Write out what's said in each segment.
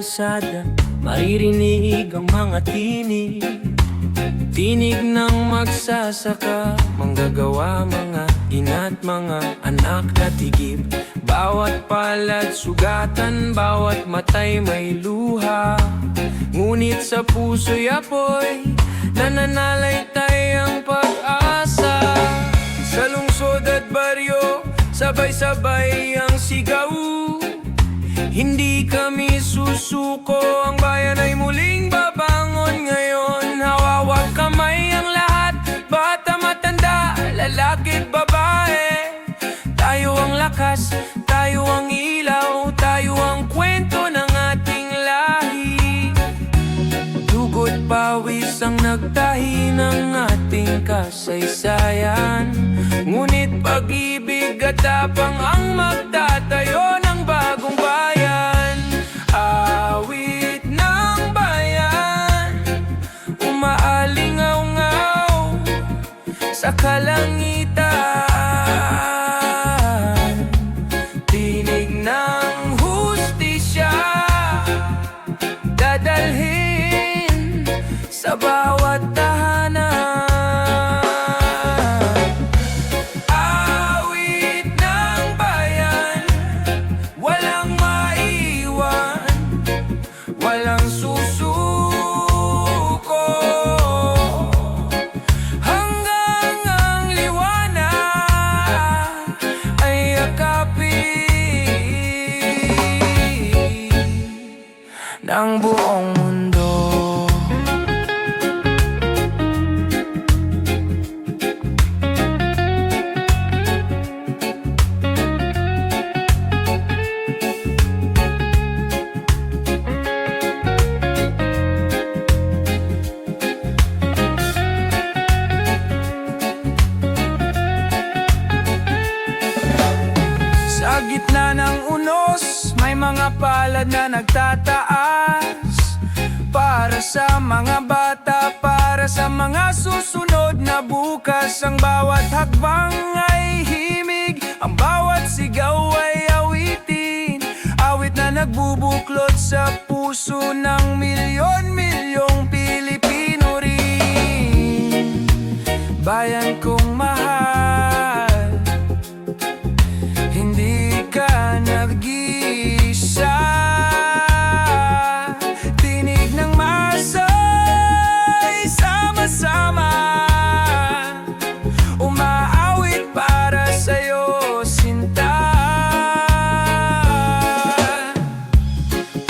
kalsada, maririnig ang mga tinig. Tinig ng magsasaka, manggagawa, mga ina't mga anak na tigib. Bawat palad sugatan, bawat matay may luha. Ngunit sa puso'y apoy, nananalaytay ang pag-asa. Sa lungsod at baryo, sabay-sabay ang sigaw. Hindi kami susuko, ang bayan ay muling babangon ngayon. Hawawag kamay ang lahat, bata, matanda, lalaki't babae. Tayo ang lakas, tayo ang ilaw, tayo ang kwento ng ating lahi. Dugo't pawis ang nagtahi ng ating kasaysayan. Ngunit pag-ibig at tapang ang magtatayo ng bagong bayan. Awit ng bayan, umaalingaw-ngaw sa kalangitan. Tinig ng hustisya, dadalhin sa bawat tahanan. Awit ng bayan, walang maiwan, walang susuko, hanggang ang liwanag ay yakapin ng buong mundo. Sa gitna ng unos, may mga palad na nagtataas. Para sa mga bata, para sa mga susunod na bukas. Ang bawat hakbang ay himig, ang bawat sigaw ay awitin. Awit na nagbubuklod sa puso ng milyon-milyong Pilipino rin. Bayan kong mahal, hindi ka nag-iisa. Tinig ng masay, sama-sama, umaawit para sa'yo, sinta.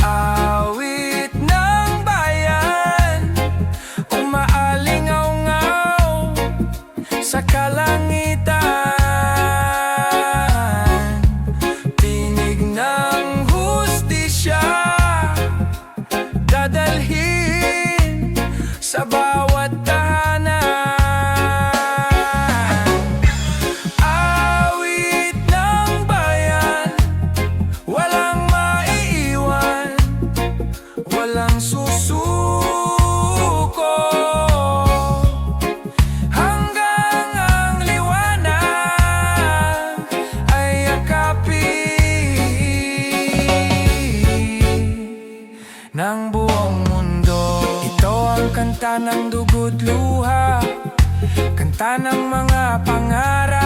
Awit ng bayan, umaalingaw-ngaw sa kalangitan. Tinig ng hustisya, dadalhin sa bawat tahanan. Awit ng bayan, walang maiiwan, walang susuko, hanggang ang liwanag ay yakapin ng buong mundo. Ito ang kanta ng dugo't luha, kanta ng mga pangarap.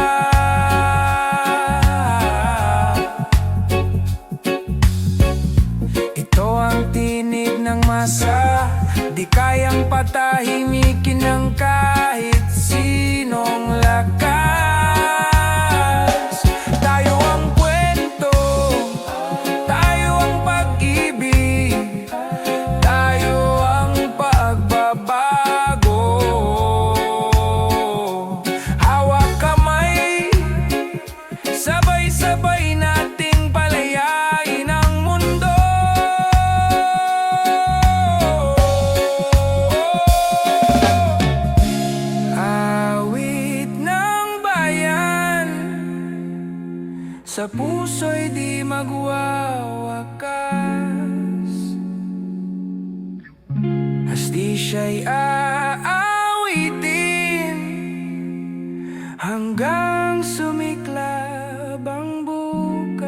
Ito ang tinig ng masa, di kayang patahimikin ng kahit sinong lakas. Tayo ang kwento, tayo ang pag-ibig, tayo ang pagbabago. Hawak kamay, sabay-sabay nating palayain ang mundo. Awit ng bayan, sa puso'y di magwawakas. Hustisiya'y aawitin hanggang sumiklab ang bukas.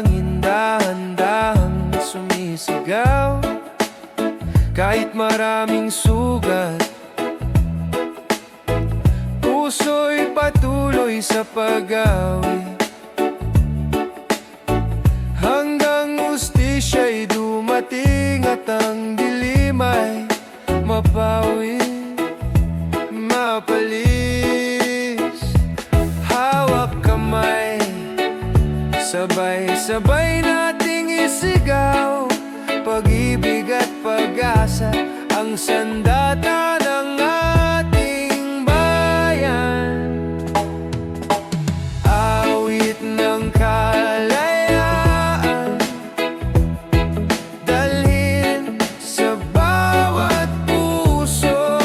hangin, dahan-dahang sumisigaw. Kahit maraming sugat, puso'y patuloy sa pag-awit, hanggang hustisya'y dumating at ang dilim ay mapawi, mapalis. Hawak kamay, sabay-sabay nating isigaw, pag-ibig at pag-asa ang sandata ng ating bayan. Awit ng kalayaan, dalhin sa bawat puso,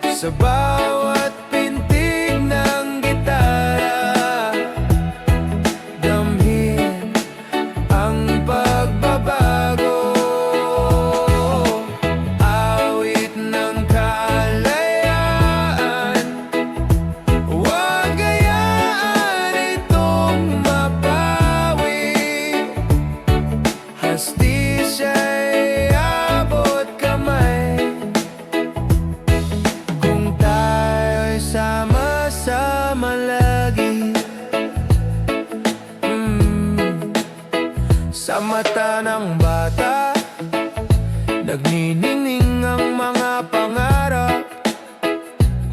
sa bawat pintig ng gitara, damhin ang pagbabago. Awit ng kalayaan, huwag hayaan itong mapawi, hastisya'y abot kamay, kung tayo'y sama-sama lagi. Sa mata ng bata, nagniningning ang mga pangarap,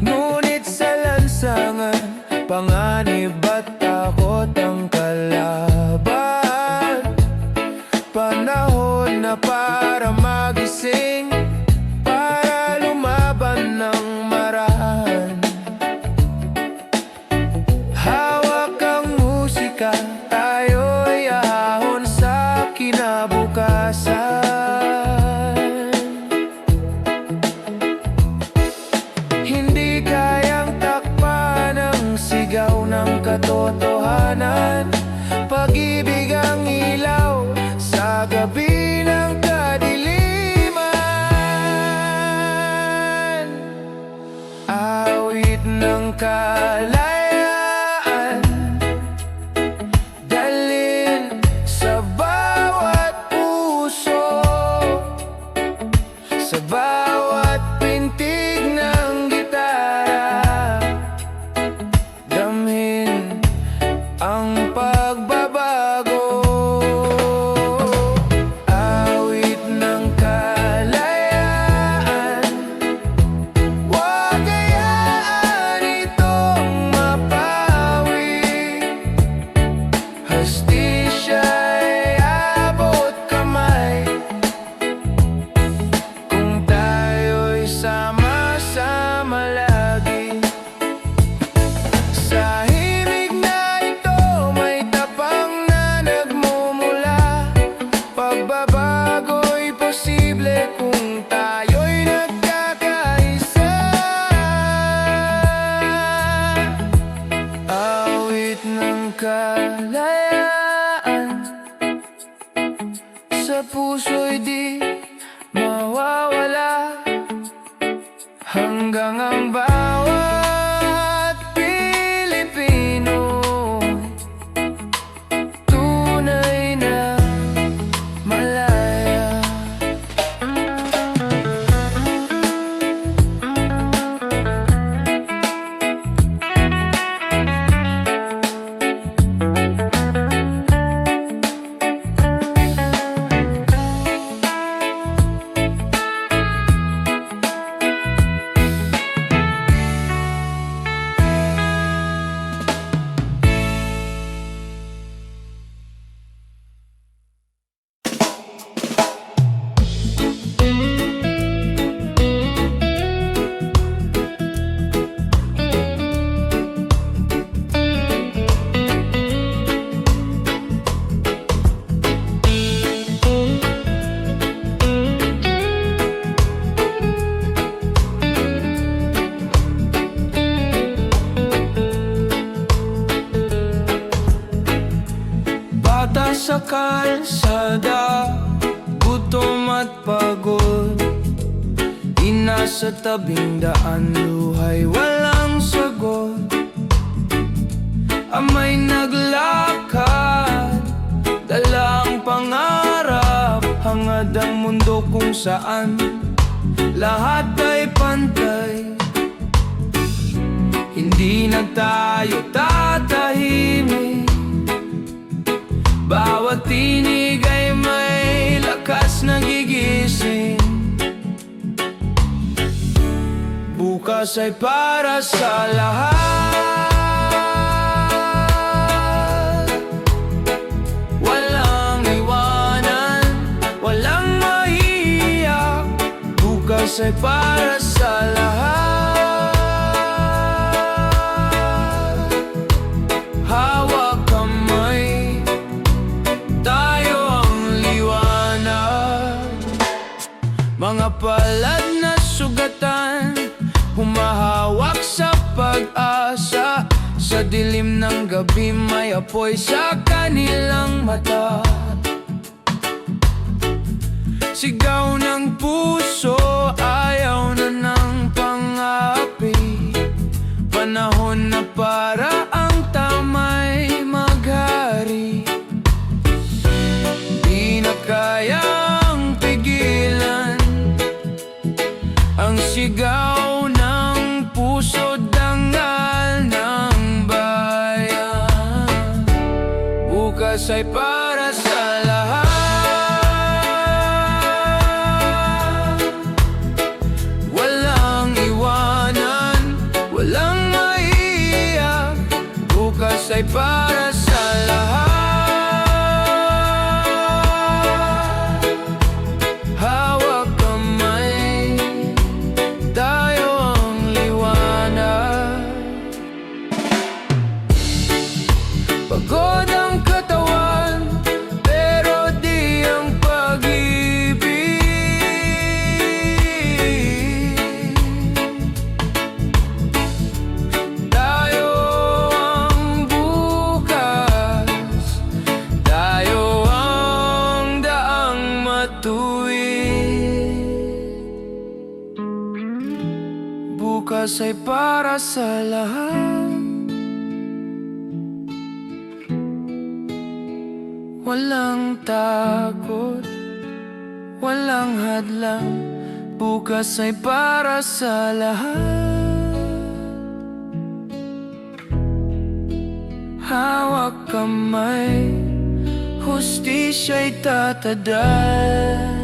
ngunit sa lansangan, panganib at takot ang kalaban. Panahon na para magising, para lumaban ng marahan. Hawak ang musika, tayo'y ahon sa kinabukasan. Hindi kayang takpan ang sigaw ng katotohanan, pag-ibig ang ilaw sa gabi ng kadiliman. Awit ng kalayaan, dalhin sa bawat puso, sa bawat pintig ng gitara, damhin ang pagbabago. Awit ng kalayaan, huwag hayaan itong mapawi, hastisya'y abot kamay, kung tayo'y sama-sama lagi. Sa himig na ito may tapang na nagmumula, pagbabago'y posible kung tayo'y nagkakaisa. Awit ng kalayaan, sa puso'y di mawawala, hanggang ang bawat Pilipino tunay na malaya. Sa kalsada, gutom at pagod, inasa tabing daan, luhay walang sagot. Amay naglakad kung saan lahat ay pantay. Hindi na tayo tatahimik, bawat tinig ay may lakas na gigising. Bukas ay para sa lahat, walang iwanan, walang maiiyak. Bukas ay para sa lahat, hawak kamay, tayo ang liwanag. Mga palad na sugatan, humahawak sa pag-asa. Sa dilim ng gabi may apoy sa kanilang mata. Sigaw ng puso, ayaw na ng pang-api. Panahon na para ang tama'y maghari. Di na kayang pigilan ang sigaw ng puso, dangal ng bayan. Bukas ay para sa lahat, walang iwanan, walang maiiyak. Bukas ay para sa lahat, hawak kamay, tayo ang liwanag. Pagod ang katawan, pero di ang pag-ibig. Tayo ang bukas, tayo ang daang matuwid. Bukas ay para sa lahat, walang takot, walang hadlang. Bukas ay para sa lahat, hawak kamay, hustisya'y tatadal.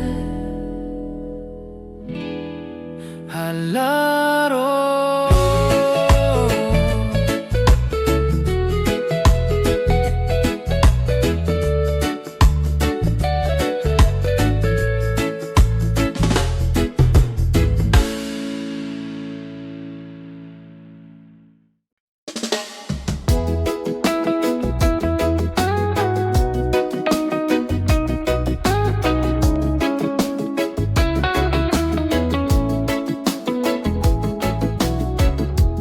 Halaro.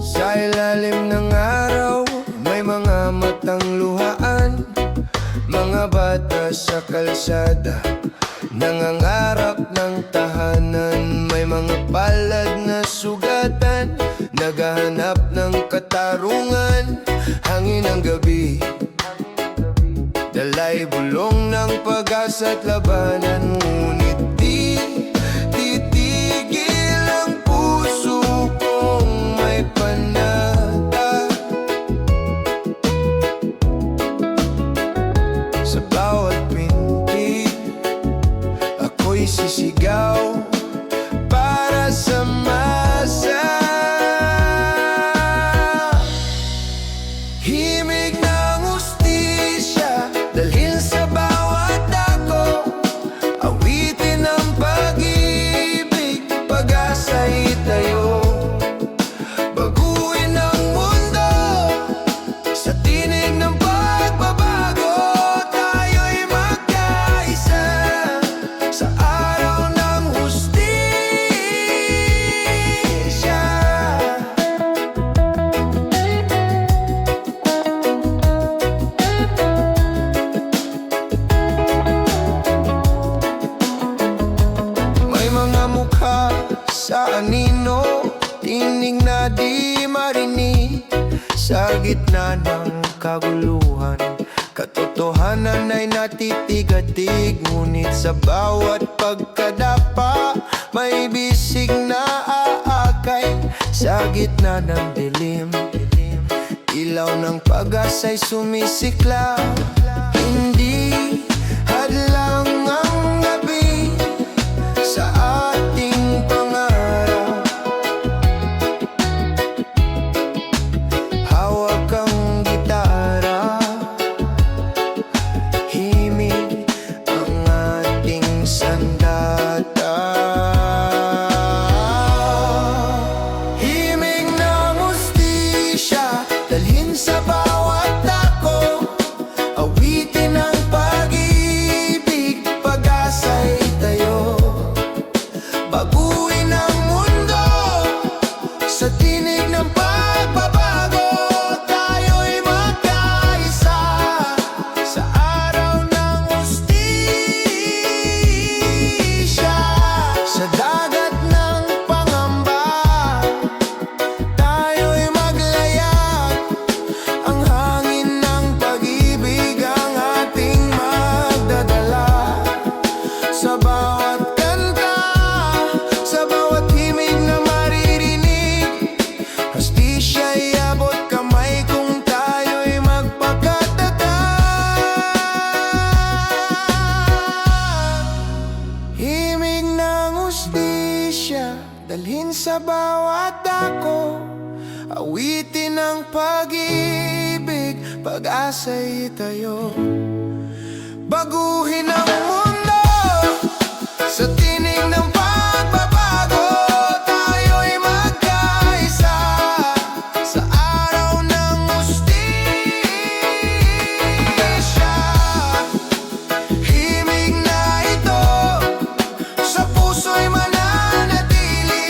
Sa ilalim ng araw, may mga matang luhaan. Mga bata sa kalsada, nangangarap ng tahanan. May mga palad na sugatan, naghahanap ng katarungan. Hangin ng gabi, dalay bulong ng pag-asa at labanan. Ngunit di titigil ang puso kong may panata. Sa bawat pintig, ako'y sisigaw para sa masa. Himig ng hustisya, dalhin sa bawat dako. Awitin ang pag-ibig, pag-asa'y tayo. Baguhin ang mundo sa tinig ng pagbabago. Tayo'y magkaisa sa araw ng hustisya. May mga mukha sa anino, tinig na di marinig. Sa gitna ng kaguluhan, katotohanan man ay natitigatig, ngunit sa bawat pagkadapa may bisig na aakay. Sa gitna ng dilim, ilaw ng pag-asa'y sumisiklaw. Hindi hadlang ang gabi sa ating pangarap. Hawak ang gitara, himig ang ating sandata. Himig ng hustisya, dalhin sa bawat dako. Awitin ang pag-ibig, pag-asa'y tayo. Baguhin ang mundo sa tinig ng pagbabago. Tayo'y magkaisa sa araw ng hustisya. Sa dagat ng pangamba, tayo'y maglayag. Ang hangin ng pag-ibig ang ating magdadala. Sa bawat kanta, sa bawat himig na maririnig, hustisya'y abot kamay kung tayo'y magpakatatag. Himig ng hustisya, dalhin sa bawat dako. Awitin ang pag-ibig, pag-asa'y tayo. Baguhin ang mundo sa tinig ng pagbabago. Tayo'y magkaisa sa araw ng hustisya. Himig na ito sa puso'y mananatili.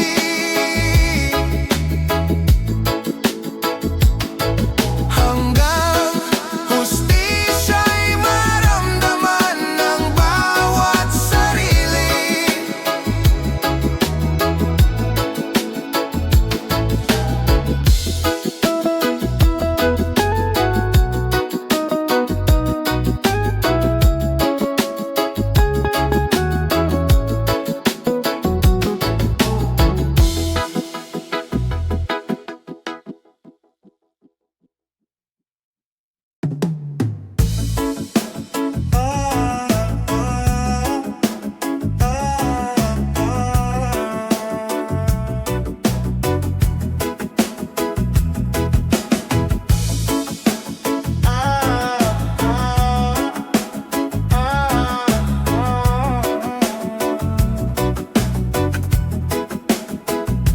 Hanggang hustisya'y maramdaman ng bawat sarili.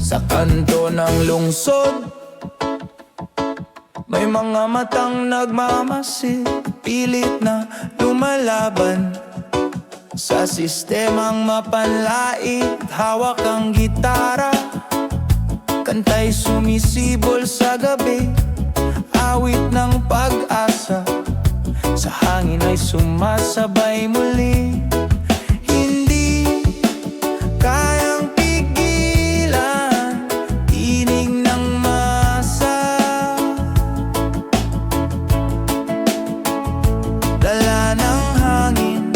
Sa kanto ng lungsod, may mga matang nagmamasid, pilit na lumalaban sa sistemang mapanlait. Hawak ang gitara, kanta'y sumisibol sa gabi. Awit ng pag-asa, sa hangin ay sumasabay muli. Hindi kayang pigilan, tinig ng masa. Dala ng hangin,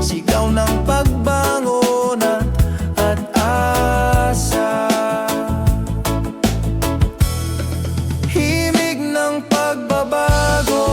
sigaw ng pagbangon at asa. Himig ng pagbabago,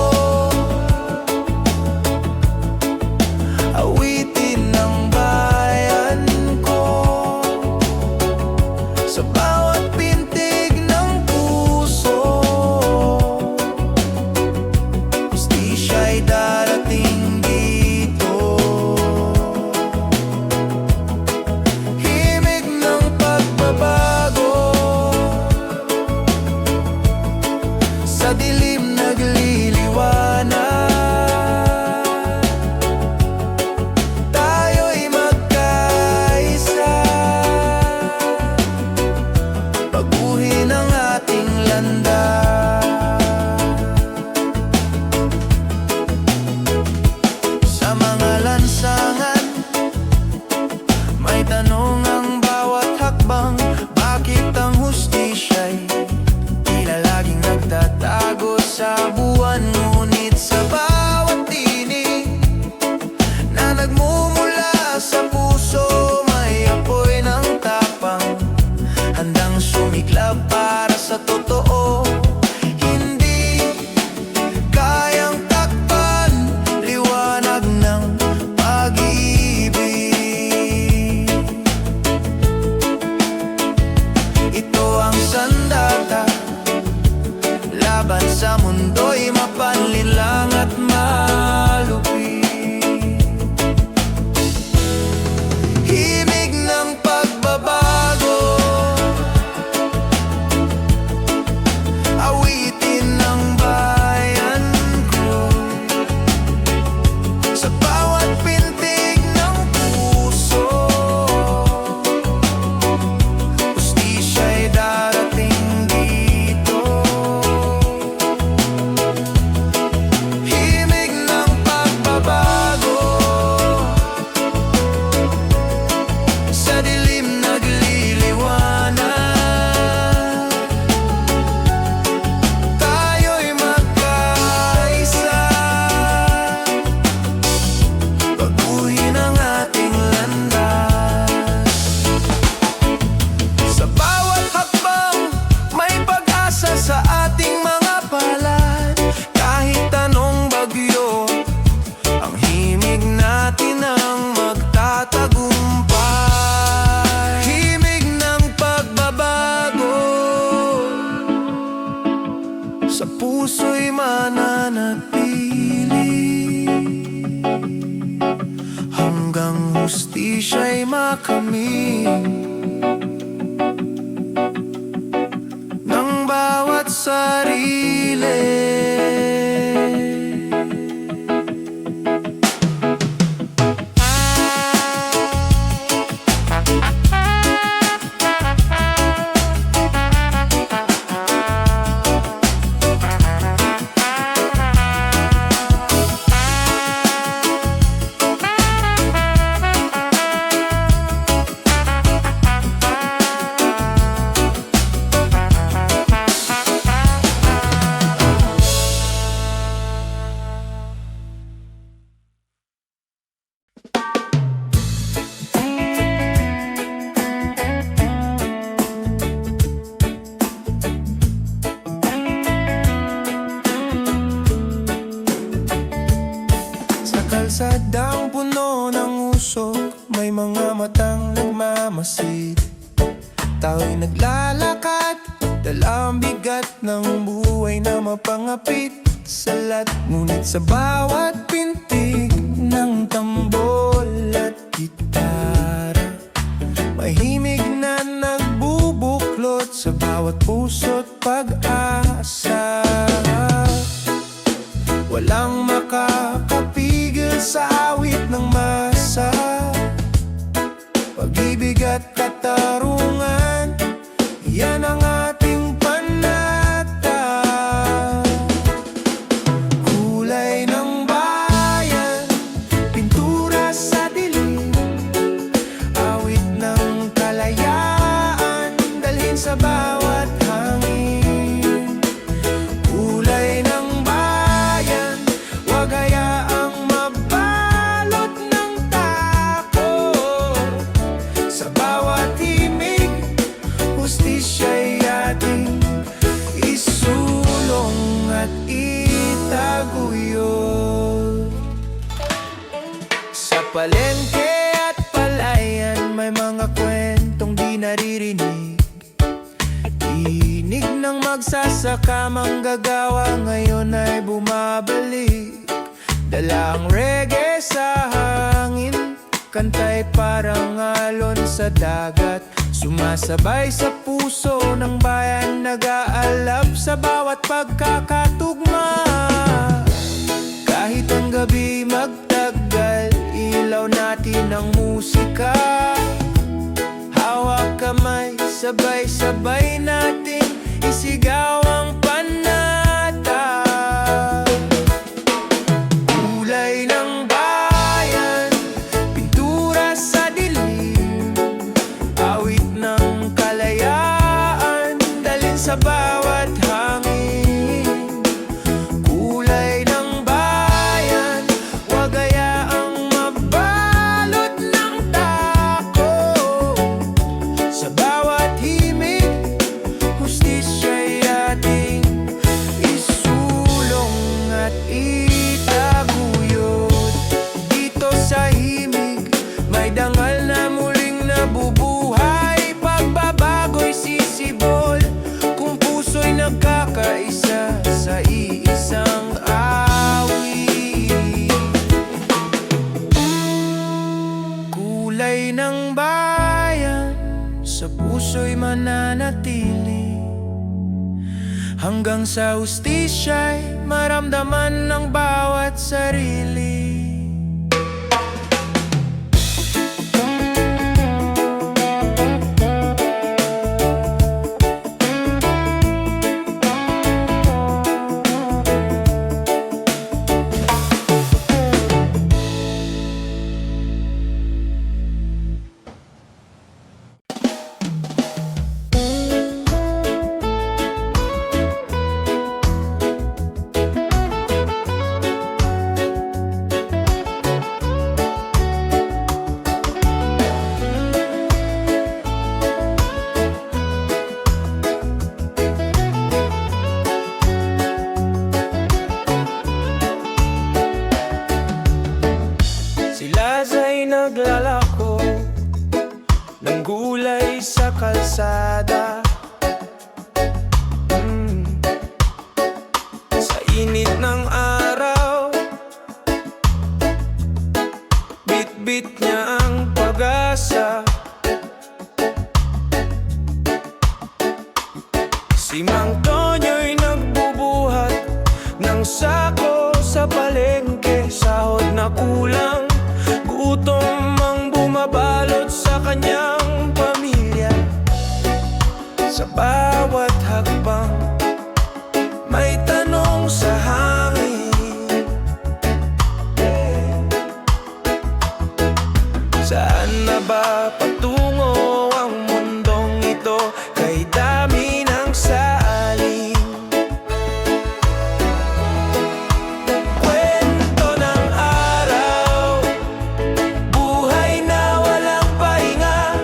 kami ng bawat sarili. Sa kalsadang puno ng usok, may mga matang nagmamasid. Tao'y naglalakad, dala ang bigat ng buhay na mapangapit sa lahat. Ngunit sa bawat pintig ng tambol at gitara, may himig na nagbubuklod sa bawat puso't pag-asa. Walang makakapigil sa awit ng masa, pag-ibig at katarungan, yan ang ating panata. Kulay ng bayan, pintura sa dilim, awit ng kalayaan, dalhin sa bawat hangin. Kulay ng bayan, wag hayaang mabalot ng takot. Sa bawat himig, hustisya'y ating isulong at itaguyod. Sa palengke at palayan, may mga kwentong di naririnig. Tinig ng magsasaka, manggagawa ngayon ay bumabalik. Dala ang reggae sa hangin, kantay parang alon sa dagat. Sumasabay sa puso ng bayan, nag-aalab sa bawat pagkakatugma. Kahit ang gabi magtagal, ilaw natin ang musika. Hawak kamay, sabay-sabay nating isigaw ang panata. Kulay ng bayan, pintura sa dilim, awit ng kalayaan, dalhin sa bawat hangin. Kulay ng bayan, wag hayaang mabalot ng takot. Sa bawat himig, hustisya'y ating isulong at itaguyod. Dito sa himig, may dangal na muling nabubuhay. Pagbabago'y sisibol, kung puso'y nagkakaisa sa iisang awit. Kulay ng bayan, sa puso'y mananatili, hanggang sa hustisya'y maramdaman ng bawat sarili. naglalako ng gulay sa kalsada. Sa init ng araw, bit-bit niya ang pag-asa. Si Mang Tonyo'y nagbubuhat ng sako sa palengke. Sahod na kulang, gutom ang bumabalot sa kanyang pamilya. Sa bawat hakbang, may tanong sa hangin. Saan na ba patungo ang mundong ito? Kay dami ng saling kwento ng araw, buhay na walang pahinga.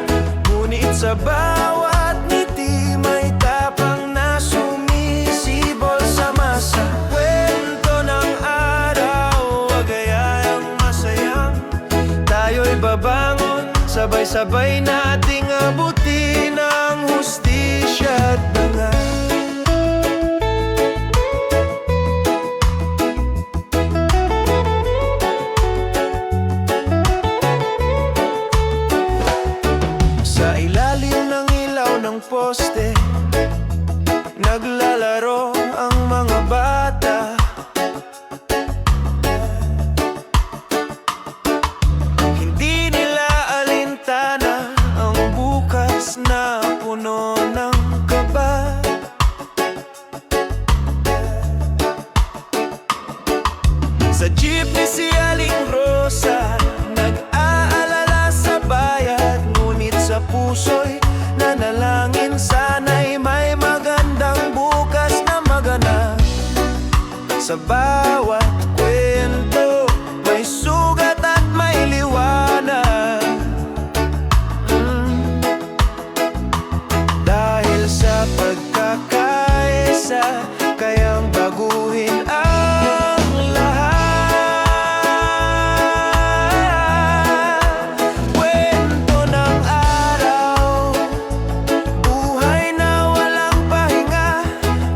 Ngunit sa bawat ngiti may tapang na sumisibol sa masa. Kwento ng araw, wagayang masayang tayo'y babangon, sabay-sabay nating abutin ang hustisya at dangal. Sa ilalim ng ilaw ng poste, naglalaro ang mga bata. Hindi nila alintana ang bukas na puno ng kaba. Sa jeepney si Aling Rosa, nag-aalala sa bayad. Ngunit sa puso'y nanalangin, sana'y may magandang bukas na maganap. Sa bawat kwento, may sugat at may liwanag. Dahil sa pagkakaisa, kayang baguhin ang lahat. Kwento ng araw, buhay na walang pahinga.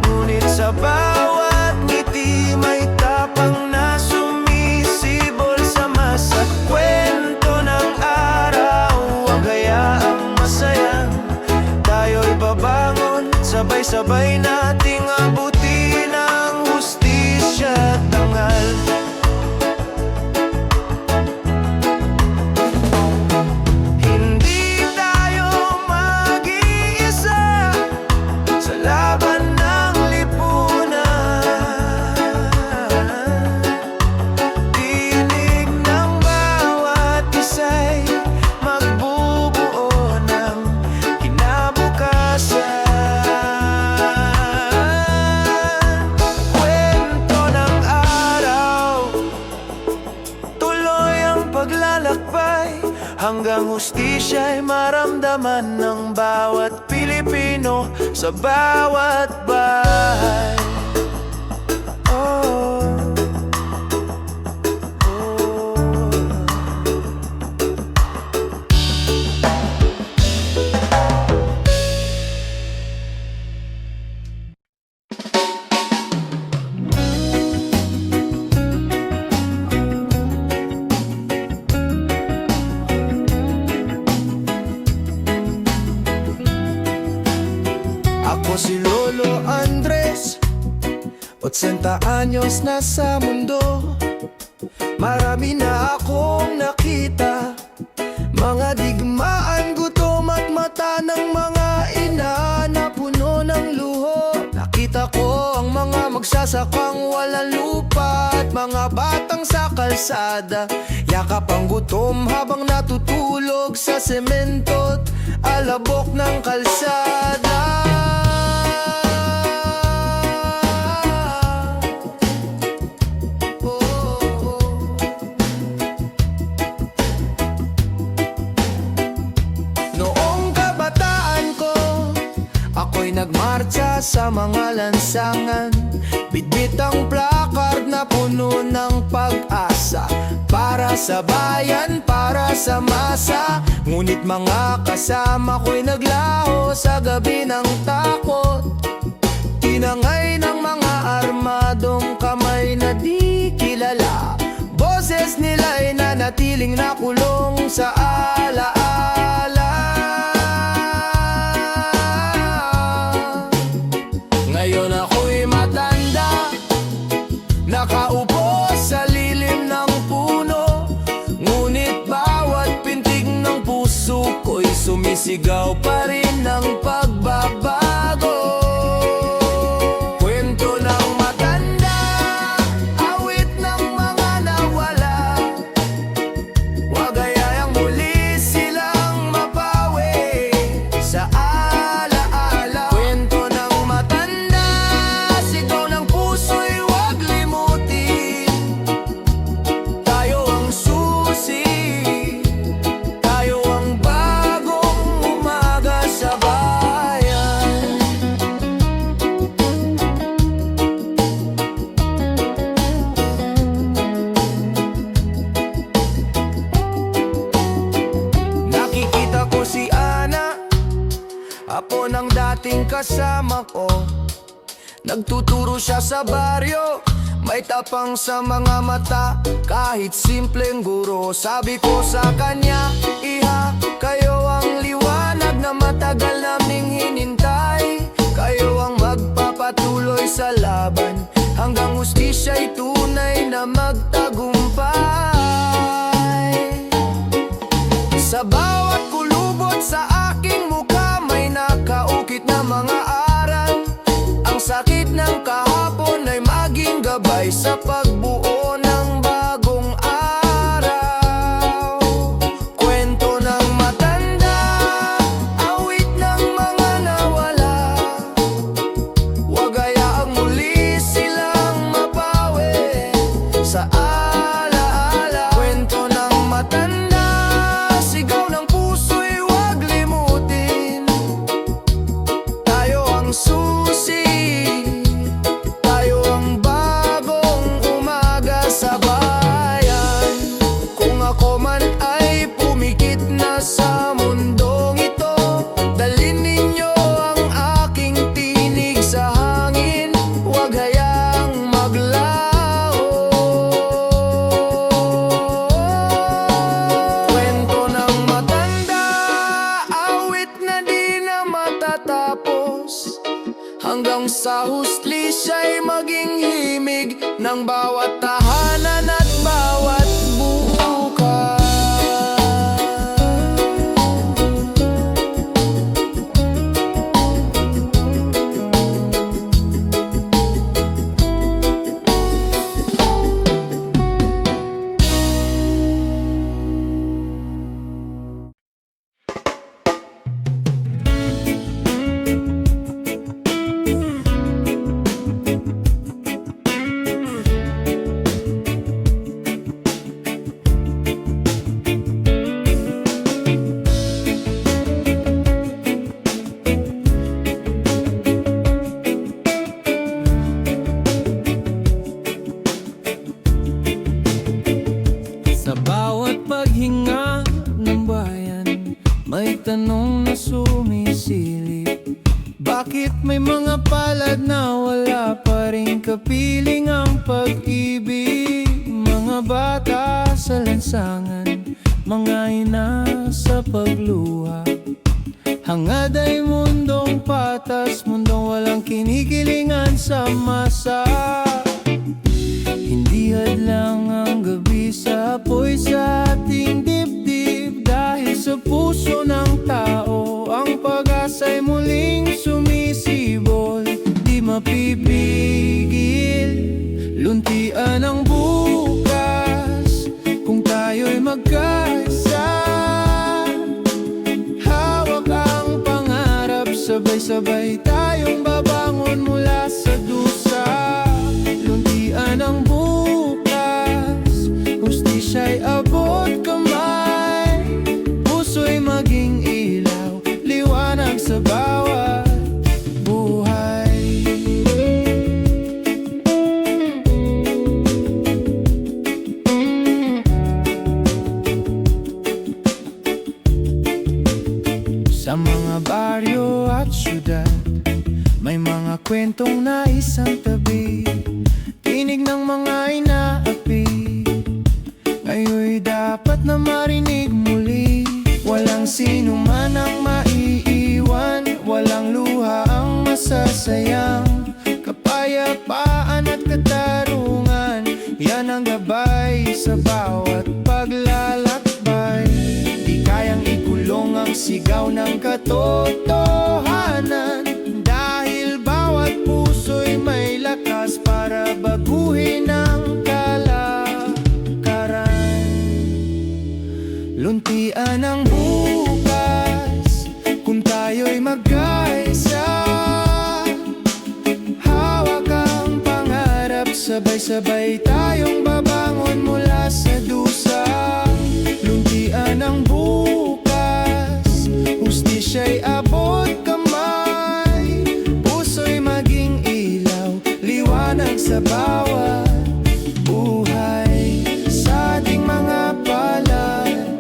Ngunit sa bawat ngiti may tapang na sumisibol sa masa. Kwento ng araw, wagayaang masayang tayo'y babangon, sabay-sabay nating abutin ang hustisya at dangal. Hindi tayo mag-iisa sa laban ng lipunan. Tinig ng bawat isa'y magbubuo ng kinabukasan. Kwento ng araw, tuloy ang paglalakbay hanggang hustisya'y maramdaman ng bawat Pilipino sa bawat bahay. Oh, oh. Ako si Lolo Andres, 80 anyos na sa mundo. Marami na akong nakita, mga digmaan, gutom at mata ng mga ina na puno ng luho. Nakita ko ang mga magsasakang walang lupa at mga batang sa kalsada, yakap ang gutom habang natutulog sa semento't alabok ng kalsada. Nagmarcha sa mga lansangan, bitbit ang placard na puno ng pag-asa. Para sa bayan, para sa masa. Ngunit mga kasama ko'y naglaho sa gabi ng takot. Tinangay ng mga armadong kamay na di kilala. Boses nila'y nananatiling nakulong sa alaala. Ngayon ako'y matanda, nakaupo sa lilim ng puno, ngunit bawat pintig ng puso ko'y sumisigaw pa rin ng pagbabago. Kwento ng matanda, awit ng mga nawala, wagayayang muli silang mapawi sa alaala. Kwento ng matanda, sigaw ng puso'y wag limutin. Tayo ang susi, tayo ang bagong umaga sa bayan. Nakikita ko si Ana, apo ng dating kasama ko. Nagtuturo siya sa baryo, may tapang sa mga mata, kahit simpleng guro. Sabi ko sa kanya, iha, kayo ang liwanag na matagal naming hinintay. Kayo ang magpapatuloy sa laban, hanggang hustisya'y tunay na magtagumpay. Sa bawat kulubot sa aking mukha, may nakaukit na mga aral. Ang sakit ng kahapon ay maging gabay sa pagbuo ng bagong araw. Kwento ng matanda, awit ng mga nawala, wagayaang muli silang mapawi sa alaala. Kwento ng matanda, sigaw ng puso'y wag limutin. Tayo ang susi, tayo ang bagong umaga sa bayan. Kung ako man ay pumikit na sa mundong ito, dalhin ninyo ang aking tinig sa hangin, wag hayaang maglaho. Kwento ng matanda, awit na di na matatapos, hanggang sa hustisya'y maging himig ng bawat tahanan at bawat bukas. Sa bawat paghinga ng bayan, may tanong na sumisilip. Bakit may mga palad na wala pa rin kapiling ang pag-ibig? Mga bata sa lansangan, mga ina sa pagluha. Hangad ay mundong patas, mundong walang kinikilingan sa masa. Hindi hadlang ang gabi sa apoy sa ating dibdib, dahil sa puso ng tao ang pag-asa'y muling sumisibol. Di mapipigil, luntian ang bukas, kung tayo'y magkaisa. Hawak ang pangarap, sabay-sabay tayong babangon mula sa dusa. Luntian ang bukas, hustisya'y abot kamay, puso'y maging ilaw, liwanag sa bawat buhay. Sa mga baryo at syudad, may mga kwentong naisang tabi, tinig ng mga inaapi, Ngayon'y dapat na marinig muli. Walang sino man ang maiiwan, walang luha ang masasayang. Kapayapaan at katarungan, yan ang gabay sa bawat paglalakbay. Di kayang ikulong ang sigaw ng katotohanan, dahil bawat puso'y may lakas para baguhin ang kalakaran. Luntian ang bukas kung tayo'y magkaisa. Hawak ang pangarap, sabay-sabay tayong babangon mula sa dusa. Luntian ang bukas, hustisya'y abot kamay. Puso'y maging ilaw, liwanag sa bawat buhay. Sa ating mga palad,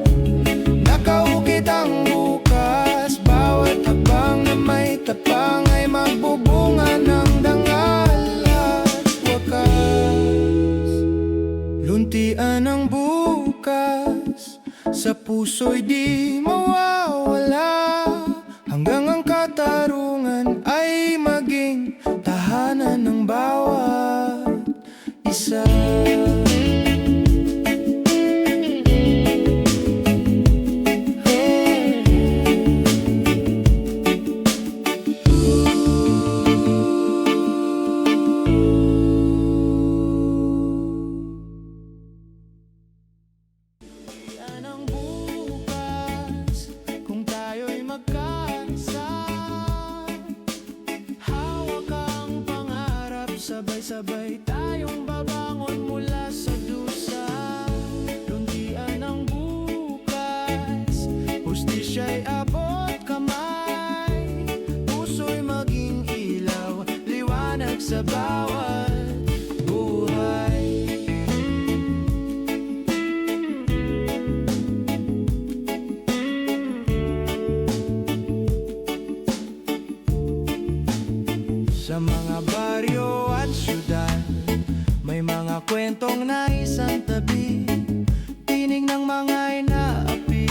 nakaukit ang bukas. Bawat habang na may tapang ay magbubunga ng dangal at wakas. Luntian ang bukas, sa puso'y di mawawala, hanggang ang katarungan ay maging tahanan ng bawat isa. Yan ang bukas kung tayo'y magkaisa. Hawak ang pangarap, sabay-sabay tayong babangon mula sa dusa. Luntian ang bukas, hustisya'y abot kamay. Puso'y maging ilaw, liwanag sa bawat buhay. Sa mga baryo at syudad, may mga kwentong naisang tabi, tinig ng mga inaapi.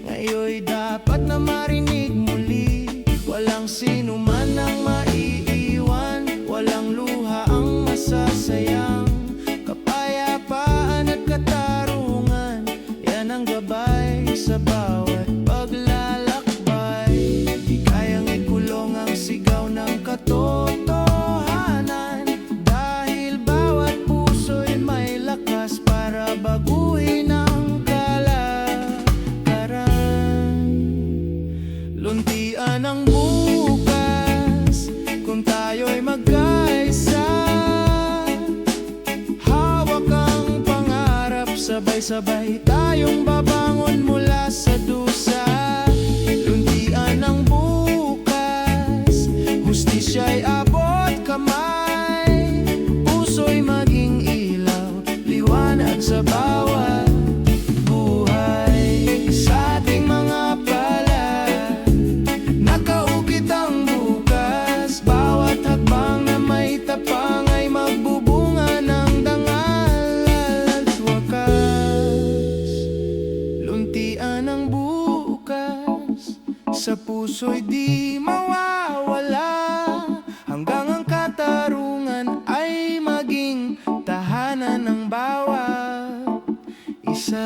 Ngayon'y dapat na marinig muli. Walang sino man ang maiiwan, walang luha ang masasayang. Kapayapaan at katarungan, yan ang gabay sa bawat paglalakbay. Di kayang ikulong ang sigaw ng katotohanan, dahil bawat puso'y may lakas para baguhin ang kalakaran. Luntian ang bukas kung tayo'y magkaisa. Hawak ang pangarap, sabay-sabay tayong babangon mula sa dusa. Luntian ang bukas, hustisya'y abot kamay. Puso'y maging ilaw, liwanag sa bawat buhay. Sa ating mga palad, nakaukit ang bukas. Bawat hakbang na may tapang ay magbubunga ng dangal at wakas. Luntian ang bukas, sa puso'y di mawawala, hanggang ang katarungan ay maging tahanan ng bawat isa.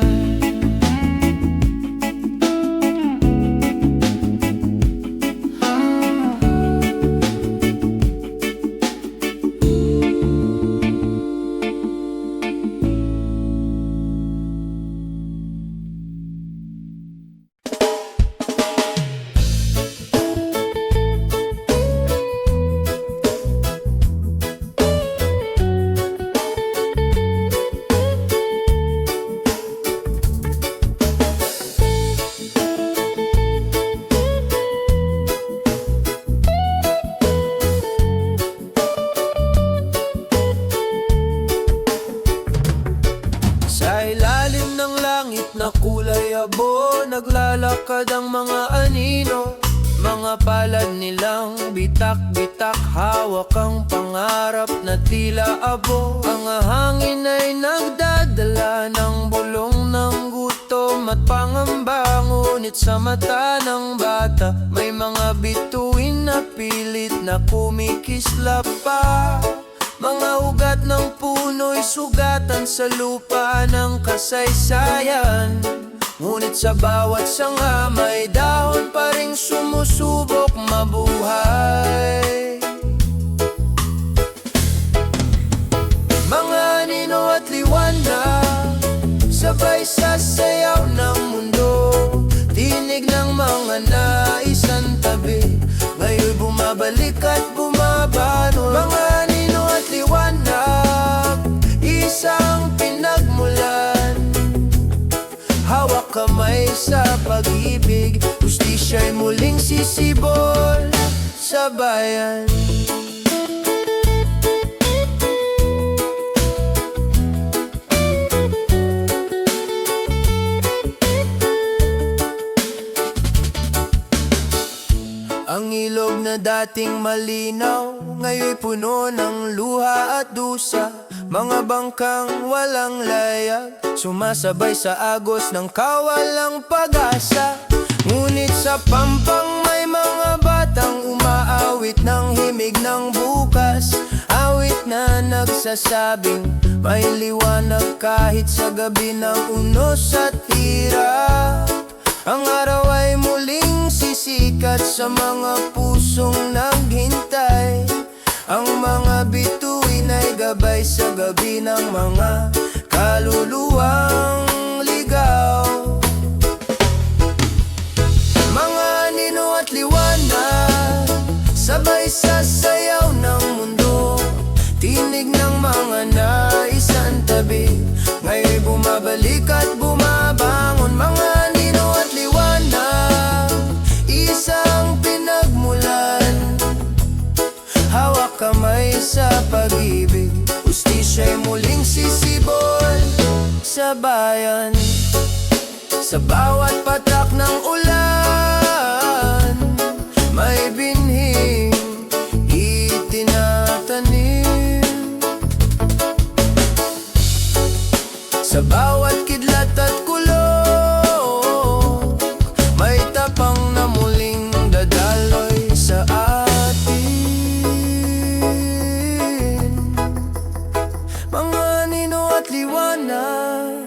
langit na kulay abo, naglalakad ang mga anino. Mga palad nilang bitak-bitak, hawak ang pangarap na tila abo. Ang hangin ay nagdadala ng bulong ng gutom at pangamba. Ngunit sa mata ng bata, may mga bituin na pilit na kumikislap pa. Mga ugat ng puno'y sugatan sa lupa ng kasaysayan. Ngunit sa bawat sanga may dahon pa ring sumusubok mabuhay. Mga anino at liwanag, sabay sa sayaw ng mundo. Tinig ng mga naisan tabi, ngayon bumabalik at bumabangon. Mga anino at liwanag, isang pinagmulan. Hawak kamay sa pag-ibig, hustisya'y muling sisibol sa bayan. Ang ilog na dating malinaw, ngayon'y puno ng luha at dusa. Mga bangkang walang layag, sumasabay sa agos ng kawalang pag-asa. Ngunit sa pampang may mga batang umaawit ng himig ng bukas. Awit na nagsasabing may liwanag kahit sa gabi ng unos at hirap. Ang araw ay muling sisikat sa mga pusong naghintay. Ang mga bituin ay gabay sa gabi ng mga kaluluwang ligaw. Mga anino at liwanag, sabay sa sayaw ng mundo. Tinig ng mga naisan tabi, ngayon'y bumabalik at bumabangon. Mga anino at liwanag, isang pinagmulan. Hawak kamay sa pag-ibig, hustisya'y muling sisibol sa bayan. Sa bawat patak ng ulan, may binhing itinatanim. Sa bawat kidlat at kulog, may tapang na muling dadaloy sa mga anino at liwanag,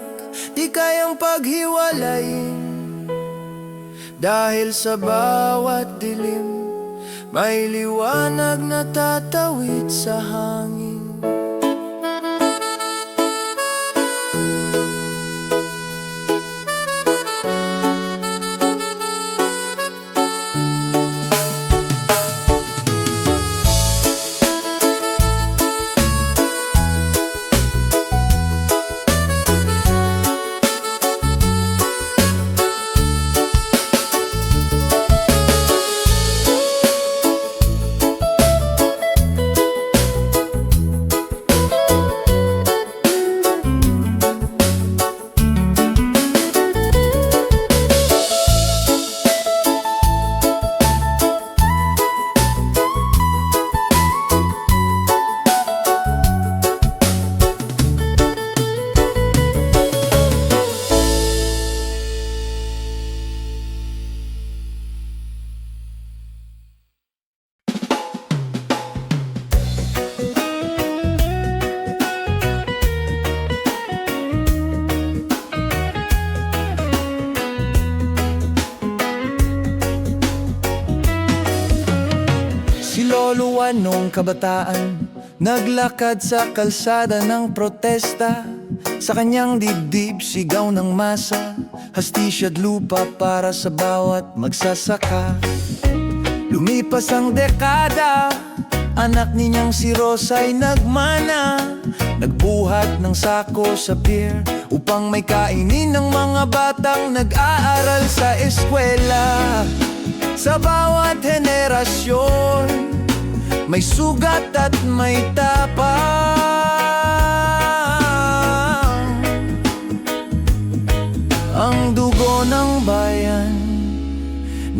di kayang paghiwalayin. Dahil sa bawat dilim, may liwanag na tatawid sa hangin. Lolo nung kabataan, naglakad sa kalsada ng protesta. Sa kanyang dibdib sigaw ng masa, hastisya't lupa para sa bawat magsasaka. Lumipas ang dekada, anak ninyang si Rosa'y nagmana. Nagbuhat ng sako sa pier upang may kainin ng mga batang nag-aaral sa eskwela. Sa bawat henerasyon, may sugat at may tapang. Ang dugo ng bayan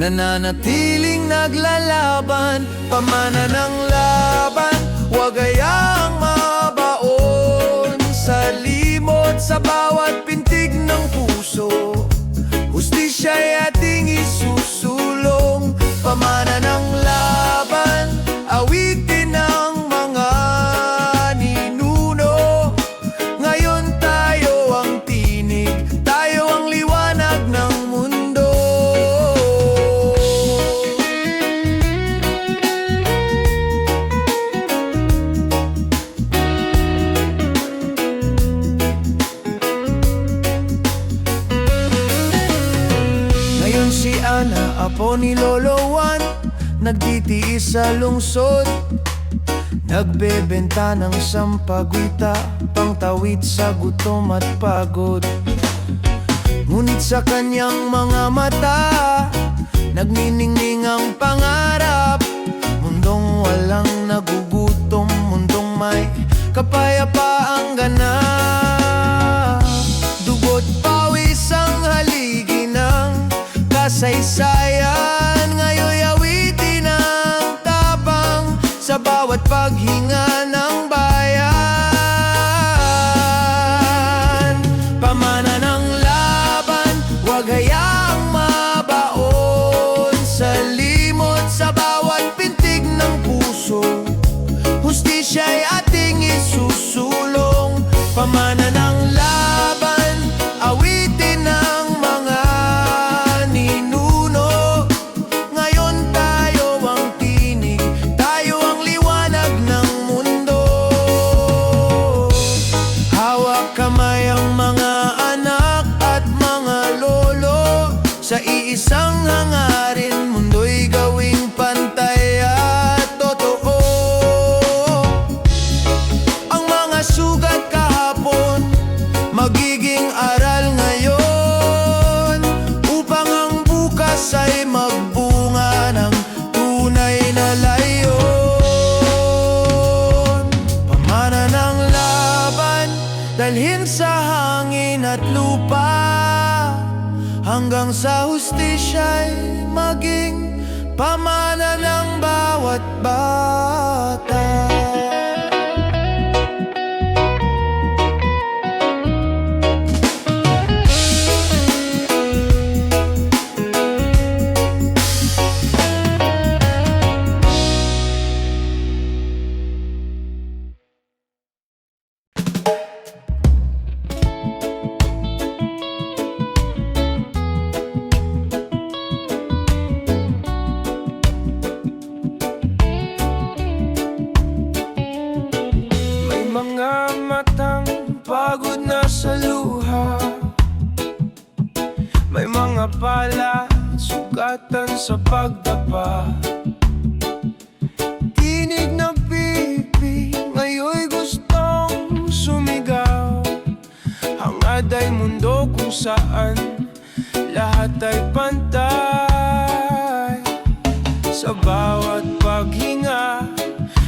nananatiling naglalaban. Pamana ng laban, huwag hayaang mabaon sa limot sa bawat pintig ng puso. Hustisya'y ating isusulong. Pamana ng laban, awitin ng mga ninuno. Ngayon tayo ang tinig, tayo ang liwanag ng mundo. Ngayon si Ana, apo ni Lolo Juan, nagtitiis sa lungsod. Nagbebenta ng sampagwita, pangtawid sa gutom at pagod. Ngunit sa kanyang mga mata, nagniningning ang pangarap. Mundong walang nagugutom, mundong may kapayapaang ganap. Dugo't pawis ang haligi ng kasaysayan. Ngayon'y awitin ang tapang sa bawat paghinga ng bayan. Pamana ng laban, huwag hayaang mabaon sa limot sa bawat pintig ng puso. Hustisya'y ating isusulong. Pamana ng laban, awitin ng mga ninuno. Ngayon tayo ang tinig, tayo ang liwanag ng mundo. Hawak kamay ang mga anak at mga lolo, sa iisang hangarin, mundo'y gawing pantay at totoo. Ang mga sugat kahapon, magiging aral ngayon, upang ang bukas ay magbunga ng tunay na layon. Pamana ng laban, dalhin sa hangin at lupa, hanggang sa hustisya'y maging pamana ng bawat bata. May mga matang pagod na sa luha, may mga pala sugatan sa pagdapa. Tinig na pipi, ngayon'y gustong sumigaw. Hangad ay mundo kung saan lahat ay pantay. Sa bawat paghinga,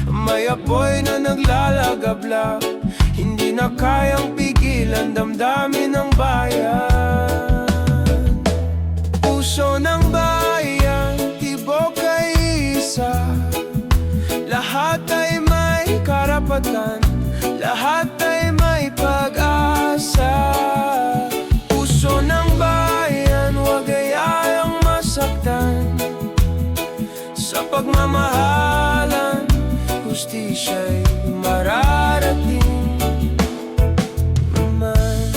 may apoy na naglalagablab. Hindi na kayang pigilan damdamin ng bayan. Puso ng bayan, tibok ay isa. Lahat ay may karapatan, lahat ay may pag-asa. Puso ng bayan, huwag hayaan masaktan. Sa pagmamahalan, hustisya'y mararating naman.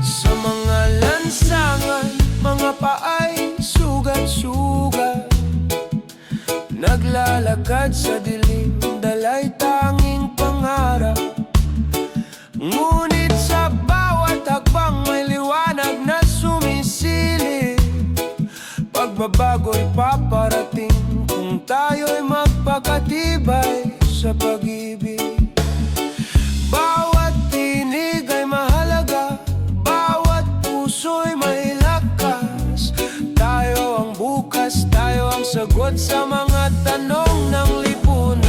Sa mga lansangan, mga paay sugat-sugat, naglalakad sa dilim, dala'y tanging pangarap. Ngunit sa bawat hakbang may liwanag na sumisilip. Pagbabago'y paparating kung tayo'y magpakatibay sa pag-ibig. Bawat tinig ay mahalaga, bawat puso'y may lakas. Tayo ang bukas, tayo ang sagot sa mga tanong ng lipunan.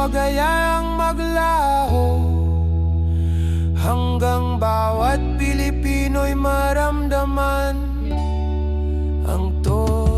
wagayang maglaho, hanggang bawat Pilipino'y maramdaman ang totoo.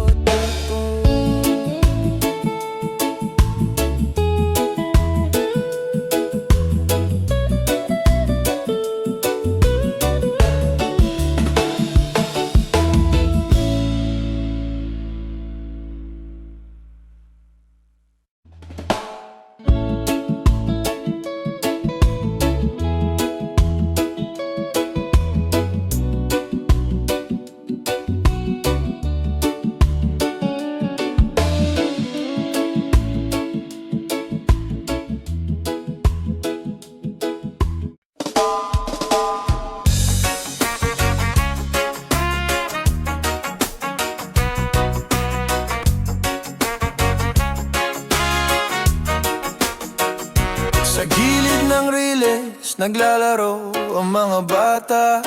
Sa gilid ng riles, naglalaro ang mga bata.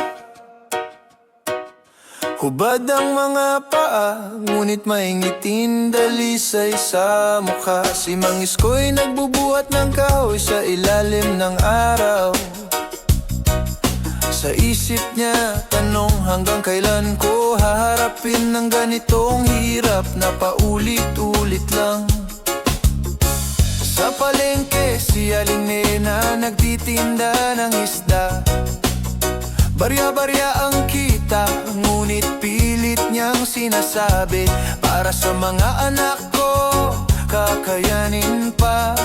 Hubad ang mga paa, ngunit maingitin dalisay sa mukha. Si Mang Isko'y nagbubuhat ng kahoy sa ilalim ng araw. Sa isip niya, tanong hanggang kailan ko haharapin ng ganitong hirap na paulit-ulit lang. Sa palengke, si Aling Nena nagtitinda ng isda. Barya-barya ang kita, ngunit pilit niyang sinasabi, para sa mga anak ko, kakayanin pa.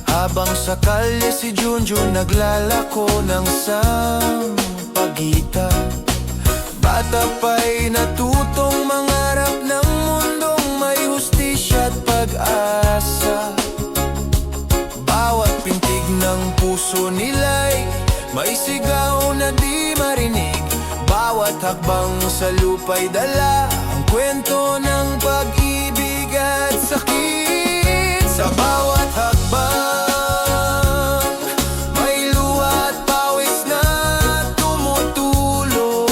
Habang sa kalye si Junjun naglalako ng sampagitan. Bata pa'y natutong mangarap ng mundong may hustisya at pag-asa. Bawat pintig ng puso nila'y may sigaw na di marinig. Bawat hakbang sa lupa'y dala ang kwento ng pag-ibig at sakit. Sa bawat hakbang may luha at pawis na tumutulo.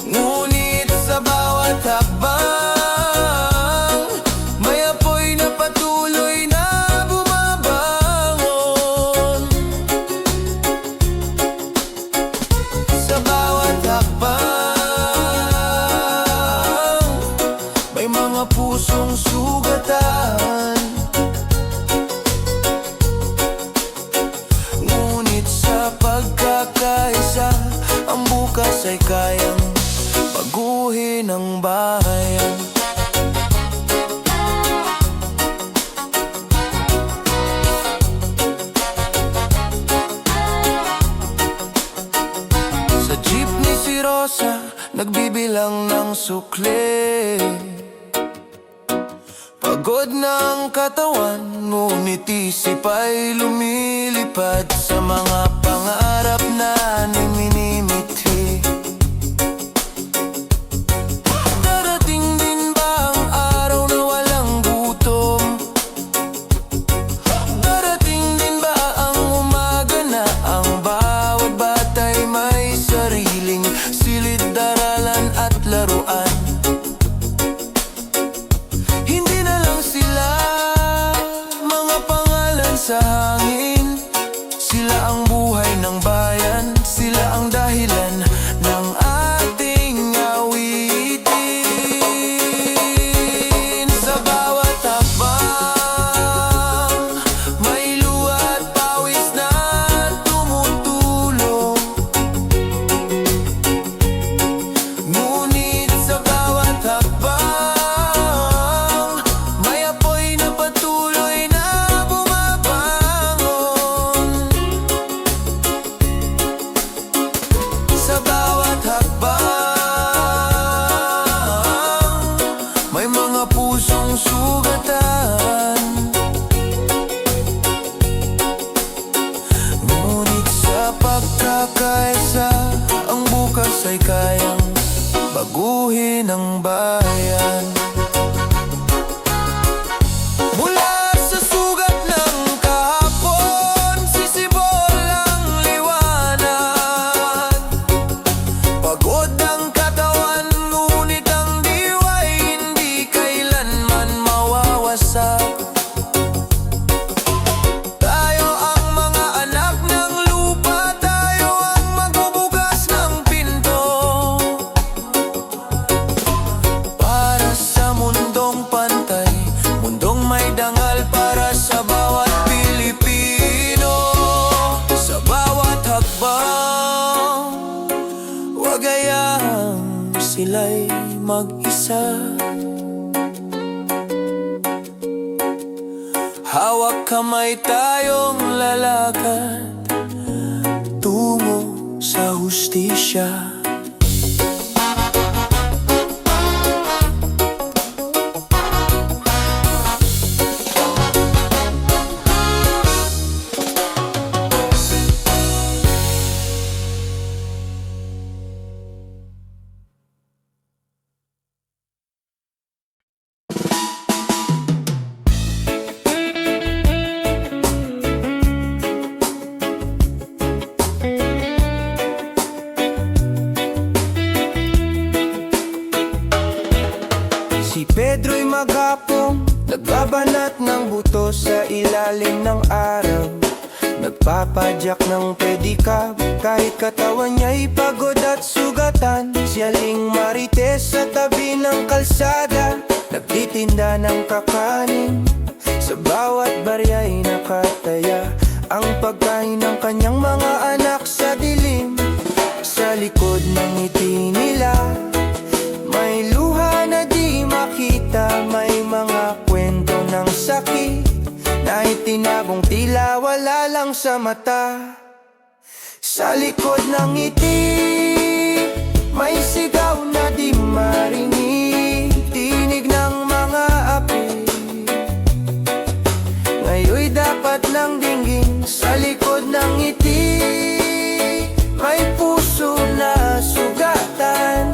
Ngunit sa bawat hakbang may apoy na patuloy na bumabangon. Sa bawat hakbang may mga pusong sugatan. Ngunit sa pagkakaisa, ang bukas ay kayang baguhin ang bayan. Sa jeepney si Rosa, nagbibilang ng sukle. Pagod na ang katawan, ngunit isip ay lumilipad sa mga pangarap na minimithi. Darating din ba ang araw na walang gutom? Darating din ba ang umaga na ang bawat bata'y may sariling silid-aralan at laruan? Hindi na lang sila mga pangalan sa hangin. Sila ang buhay ng bayan, sila ang dahilan ng ating awitin. Sa bawat hakbang may luha at pawis na tumutulo. Ngunit sa bawat hakbang may apoy na patuloy na bumabangon. Sa bawat hakbang may mga pusong sugatan. Ngunit sa pagkakaisa, ang bukas ay kayang baguhin ang bayan. Mula sa sugat ng kahapon, sisibol ang liwanag. Pagod ang katawan, ngunit ang diwa'y hindi kailanman mawawala. mag-isa. Hawak kamay tayong lalakad tungo sa hustisya. Si Pedro'y magapong nagbabanat ng buto sa ilalim ng araw. Nagpapadyak ng pedicab kahit katawan niya'y pagod at sugatan. Si Aling Marites sa tabi ng kalsada nagtitinda ng kakanin. Sa bawat barya'y nakataya ang pagkain ng kanyang mga anak sa dilim. Sa likod ng ngiti nila may luha na di makita, may mga kwento ng sakit na itinabong tila wala lang sa mata. Sa likod ng ngiti, may sigaw na di marinig, tinig ng mga api. Ngayon'y dapat lang dinggin. Sa likod ng ngiti, may puso na sugatan.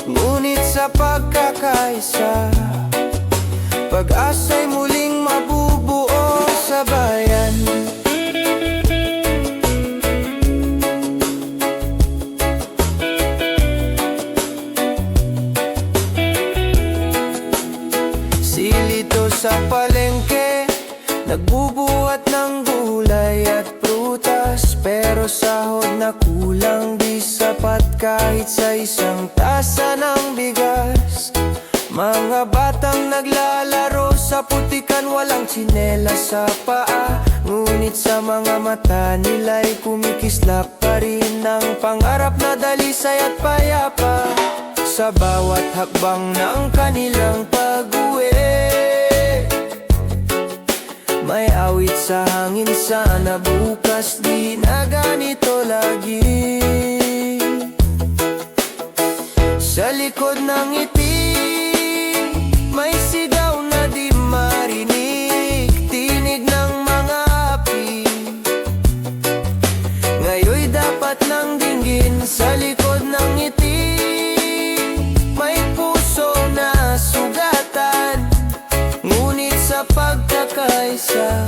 Ngunit sa pagkakaisa, pag-asa'y muling mabubuo sa bayan. Si Lito sa palengke nagbubuhat ng gulay at prutas, pero sahod na kulang di sapat kahit sa isang tasa ng bigas. Mga batang naglalaro sa putikan, walang tsinelas sa paa, ngunit sa mga mata nila'y kumikislap pa rin ng pangarap na dalisay at payapa. Sa bawat hakbang ng kanilang pag-uwi, may awit sa hangin, sana bukas di na ganito lagi. Sa likod ng ngiti, may sigaw na di marinig, tinig ng mga api. Ngayon'y dapat nang dinggin. Sa likod ng ngiti, may puso na sugatan. Ngunit sa pagkakaisa,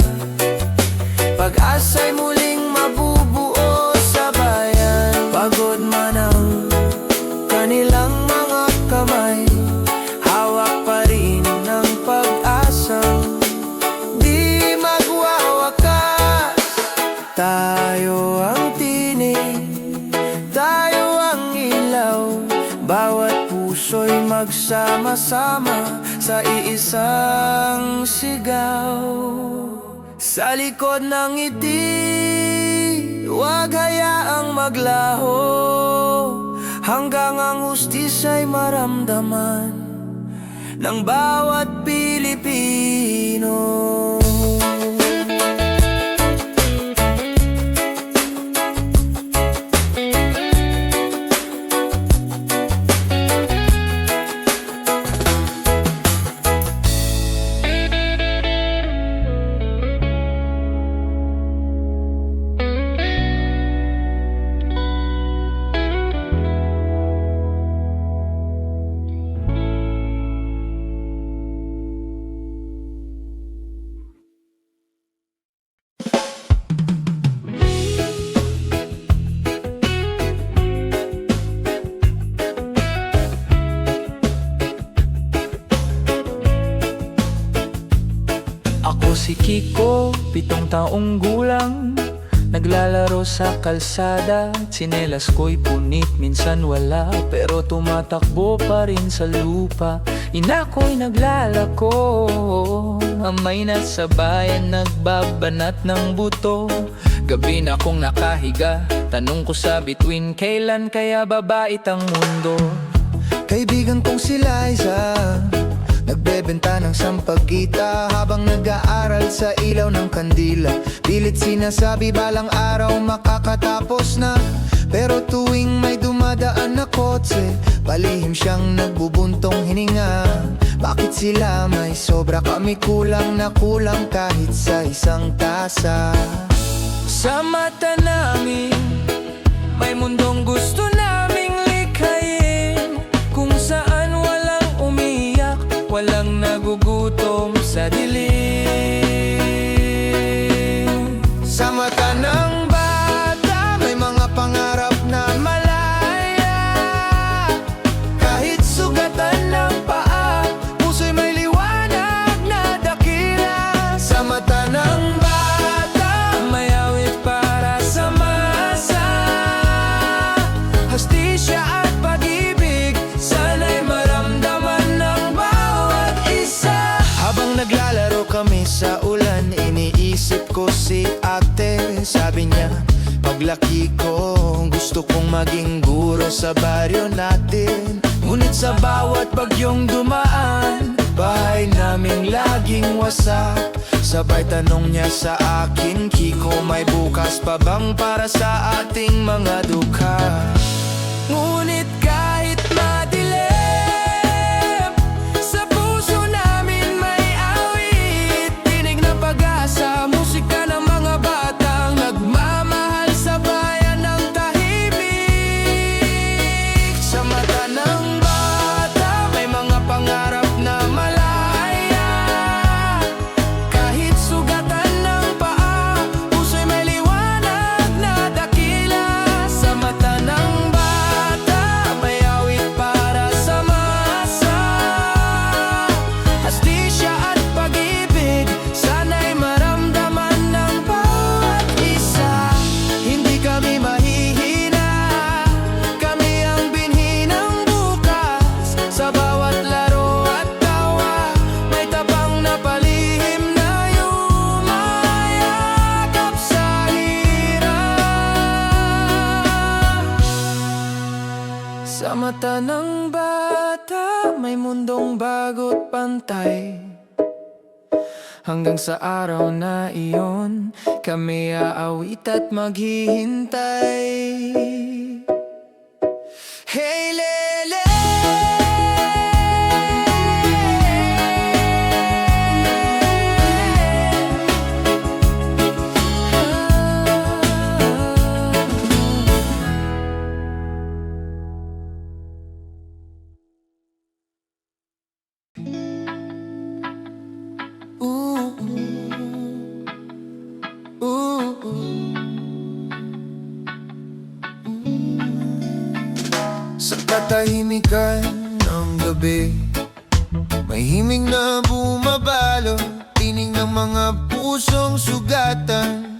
pag-asa'y muling mabubuo sa bayan. Pagod man ang kanilang mga kamay, hawak pa rin ng pag-asang di magwawakas. Tayo ang tinig, tayo ang ilaw, bawat puso'y magsama-sama sa iisang sigaw. Sa likod ng ngiti, huwag hayaang maglaho, hanggang ang hustisya'y maramdaman ng bawat Pilipino. Si Kiko, 7 taong gulang, naglalaro sa kalsada. Tsinelas ko'y punit, minsan wala, pero tumatakbo pa rin sa lupa. Ina ko'y naglalako, amay na sa bayan, nagbabanat ng buto. Gabi na akong nakahiga, tanong ko sa bituin, kailan kaya babait ang mundo? Kaibigan kong si Liza, nagbebenta ng sampagita habang nag-aaral sa ilaw ng kandila. Pilit sinasabi balang araw makakatapos na, pero tuwing may dumadaan na kotse, palihim siyang nagbubuntong hininga. Bakit sila may sobra, kami kulang na kulang kahit sa isang tasa? Sa mata namin, may mundong gusto naming likhayin, kung saan walang umiyak, walang nagugutom sa dilim. Sa mata ng bata, may mga pangarap na malaya. Kahit sugatan ng paa, puso'y may liwanag na dakila. Sa mata ng bata, May awit para sa masa, hastisya at pag-ibig, sana'y maramdaman ng bawat isa. Habang naglalaro kami sa ulan, iniisip ko si ate. Sabi niya, paglaki ko, gusto kong maging guro sa baryo natin. Ngunit sa bawat bagyong dumaan, bahay naming laging wasak. Sabay tanong niya sa akin, Kiko, may bukas pa bang para sa ating mga dukha? Ngunit kahit madilim, sa puso namin may awit. Tinig ng pag-asa, musika ng mga batang nagmamahal sa bayan ng tahimik. Sa mata ng bata, may mga pangarap na malaya. Kahit sugatan ng paa, puso'y may liwanag na dakila. Sa mata ng bata, may awit para sa masa, hastisya at pag-ibig, sana'y maramdaman ng bawat isa. Hindi kami mahihina, kami ang binhi ng bukas. Sa bawat laro at tawa, may tabang na palihim na yumayakap sa hirap. Sa mata ng bata, may mundong bago't pantay. Hanggang sa araw na iyon, kami aawit at maghihintay. Hey Lele, sa katahimikan ng gabi, may himig na bumabalo, tinig ng mga pusong sugatan.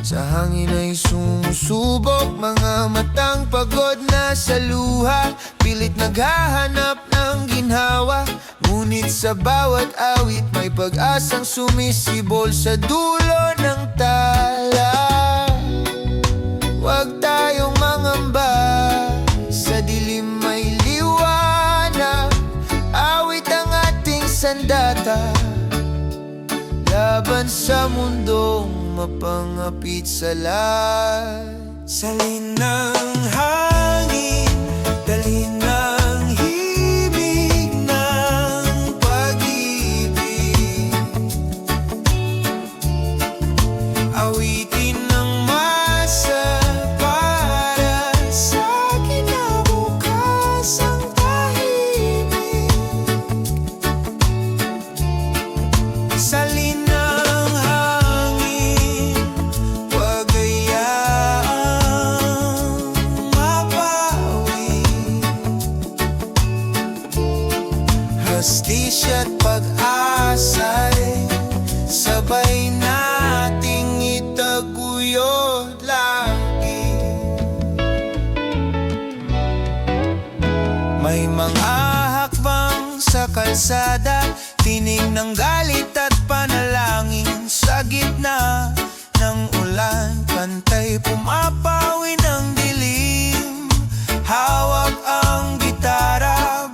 Sa hangin ay sumusubok, mga matang pagod na sa luha, pilit naghahanap ng ginhawa. Ngunit sa bawat awit, may pag-asang sumisibol sa dulo ng tala. Huwag tayong mangamba, sa dilim may liwanag. Awit ang ating sandata, laban sa mundong mapangapit sa lahat. Salin ng hangin, dalhin ng himig ng pag-ibig. Awitin ng masa para sa kinabukasang tahimik. Salin ng hangin, pagayaang mapawi. Hastisya't pag-asa'y sabay nating itaguyod lagi. May mga hakbang sa kalsada, tinig ng galit at panalangin. Sa gitna ng ulan, pantay pumapawi ng dilim. Hawak ang gitara,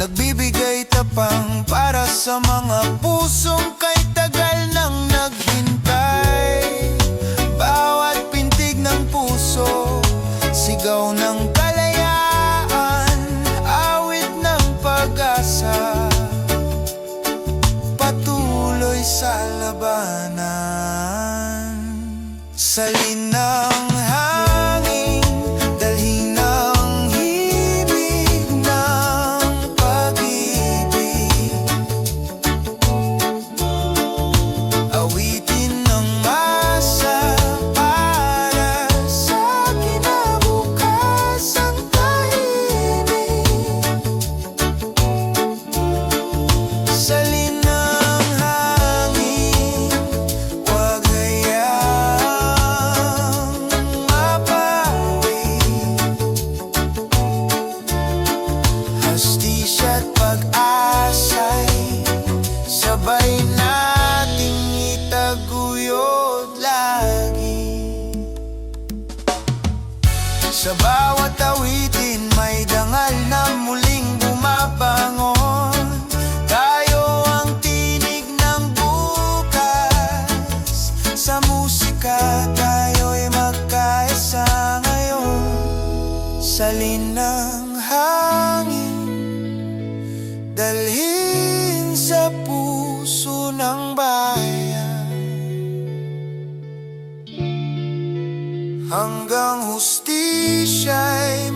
nagbibigay tapang para sa mga pusong kay tagal nang naghintay. Bawat pintig ng puso, sigaw ng kalayaan, awit ng pag-asa, patuloy sa labanan. Salin ng hangin, dalhin ng himig ng pag-ibig, awitin ng asa para sa kinabukasan tahimik. Salin ng hangin, wag hayaang mapawi, hastisya't pag-asa'y sabay nating itaguyod lagi. Sa bawat awitin may dangal na muling bumabangon. Tayo ang tinig ng bukas. Sa musika tayo'y magkaisa ngayon. Salin ng hangin, dalhin sa puso ng bayan, hanggang hustisya'y